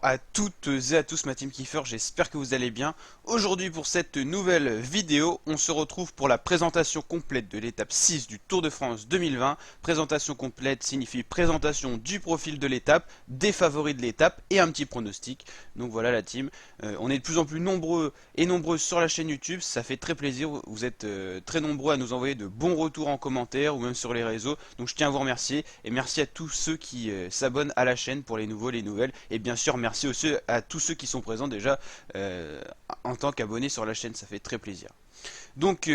à toutes et à tous ma team Kiefer, j'espère que vous allez bien. Aujourd'hui pour cette nouvelle vidéo, on se retrouve pour la présentation complète de l'étape 6 du Tour de France 2020. Présentation complète signifie présentation du profil de l'étape, des favoris de l'étape et un petit pronostic. Donc voilà la team, on est de plus en plus nombreux et nombreuses sur la chaîne YouTube, ça fait très plaisir, vous êtes très nombreux à nous envoyer de bons retours en commentaire ou même sur les réseaux. Donc je tiens à vous remercier et merci à tous ceux qui s'abonnent à la chaîne pour les nouveaux, les nouvelles. Et bien sûr merci aussi à tous ceux qui sont présents déjà en tant qu'abonnés sur la chaîne, ça fait très plaisir. Donc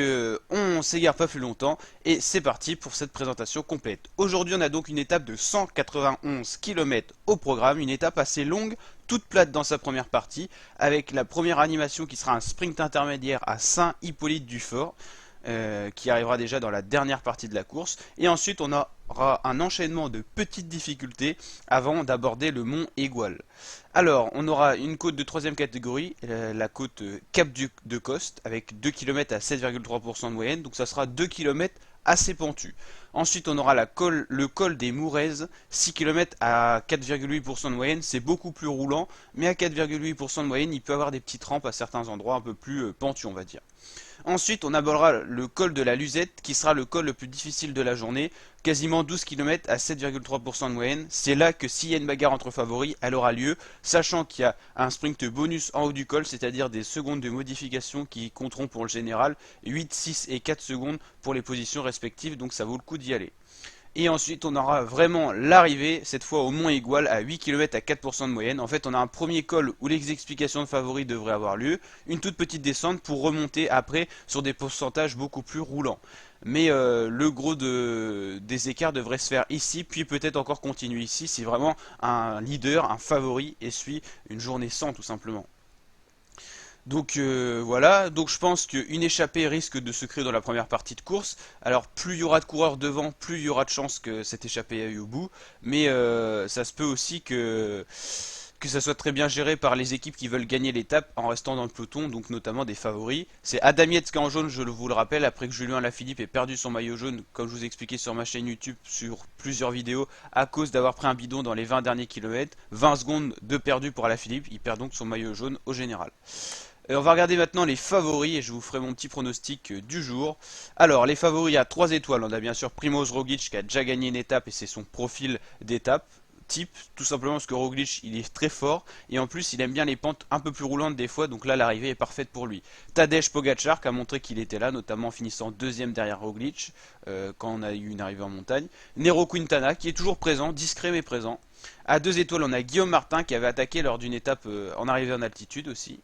on s'égare pas plus longtemps et c'est parti pour cette présentation complète. Aujourd'hui on a donc une étape de 191 km au programme, une étape assez longue, toute plate dans sa première partie, avec la première animation qui sera un sprint intermédiaire à Saint-Hippolyte-du-Fort. Qui arrivera déjà dans la dernière partie de la course. Et ensuite, on aura un enchaînement de petites difficultés avant d'aborder le mont Égual. Alors, on aura une côte de troisième catégorie, la côte Cap de Coste, avec 2 km à 7,3% de moyenne. Donc ça sera 2 km assez pentu. Ensuite, on aura le col des Mouraises, 6 km à 4,8% de moyenne. C'est beaucoup plus roulant, mais à 4,8% de moyenne, il peut y avoir des petites rampes à certains endroits un peu plus pentus, on va dire. Ensuite, on abordera le col de la Luzette, qui sera le col le plus difficile de la journée, quasiment 12 km à 7,3% de moyenne. C'est là que s'il y a une bagarre entre favoris, elle aura lieu, sachant qu'il y a un sprint bonus en haut du col, c'est-à-dire des secondes de modification qui compteront pour le général, 8, 6 et 4 secondes pour les positions respectives, donc ça vaut le coup d'y aller. Et ensuite, on aura vraiment l'arrivée, cette fois au Mont Égual, à 8 km à 4% de moyenne. En fait, on a un premier col où les explications de favoris devraient avoir lieu, une toute petite descente pour remonter après sur des pourcentages beaucoup plus roulants. Mais le gros des écarts devrait se faire ici, puis peut-être encore continuer ici si vraiment un leader, un favori, essuie une journée sans tout simplement. Donc voilà, donc je pense qu'une échappée risque de se créer dans la première partie de course. Alors plus il y aura de coureurs devant, plus il y aura de chances que cette échappée aille au bout. Mais ça se peut aussi que ça soit très bien géré par les équipes qui veulent gagner l'étape en restant dans le peloton, donc notamment des favoris. C'est Adam Yates qui est en jaune, je vous le rappelle, après que Julien Alaphilippe ait perdu son maillot jaune, comme je vous ai expliqué sur ma chaîne YouTube, sur plusieurs vidéos, à cause d'avoir pris un bidon dans les 20 derniers kilomètres. 20 secondes de perdu pour Alaphilippe, il perd donc son maillot jaune au général. On va regarder maintenant les favoris et je vous ferai mon petit pronostic du jour. Alors les favoris à 3 étoiles, on a bien sûr Primoz Roglic qui a déjà gagné une étape et c'est son profil d'étape type, tout simplement parce que Roglic il est très fort et en plus il aime bien les pentes un peu plus roulantes des fois, donc là l'arrivée est parfaite pour lui. Tadej Pogacar qui a montré qu'il était là, notamment en finissant deuxième derrière Roglic quand on a eu une arrivée en montagne. Nero Quintana qui est toujours présent, discret mais présent. À 2 étoiles, on a Guillaume Martin qui avait attaqué lors d'une étape en arrivée en altitude aussi.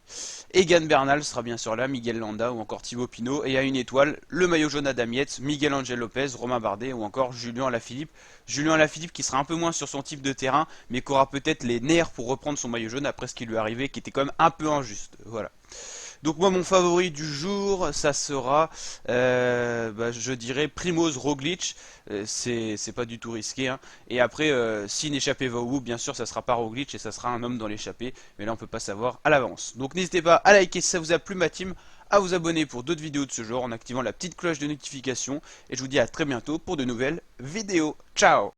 Egan Bernal sera bien sûr là, Miguel Landa ou encore Thibaut Pinot. Et à 1 étoile, le maillot jaune Adam Yates, Miguel Angel Lopez, Romain Bardet ou encore Julien Alaphilippe. Julien Alaphilippe qui sera un peu moins sur son type de terrain, mais qui aura peut-être les nerfs pour reprendre son maillot jaune après ce qui lui est arrivé, qui était quand même un peu injuste. Voilà. Donc moi mon favori du jour ça sera je dirais Primoz Roglic, c'est pas du tout risqué hein. Et après si une échappée va au bout bien sûr ça sera pas Roglic et ça sera un homme dans l'échappée, mais là on peut pas savoir à l'avance. Donc n'hésitez pas à liker si ça vous a plu ma team, à vous abonner pour d'autres vidéos de ce genre en activant la petite cloche de notification et je vous dis à très bientôt pour de nouvelles vidéos. Ciao.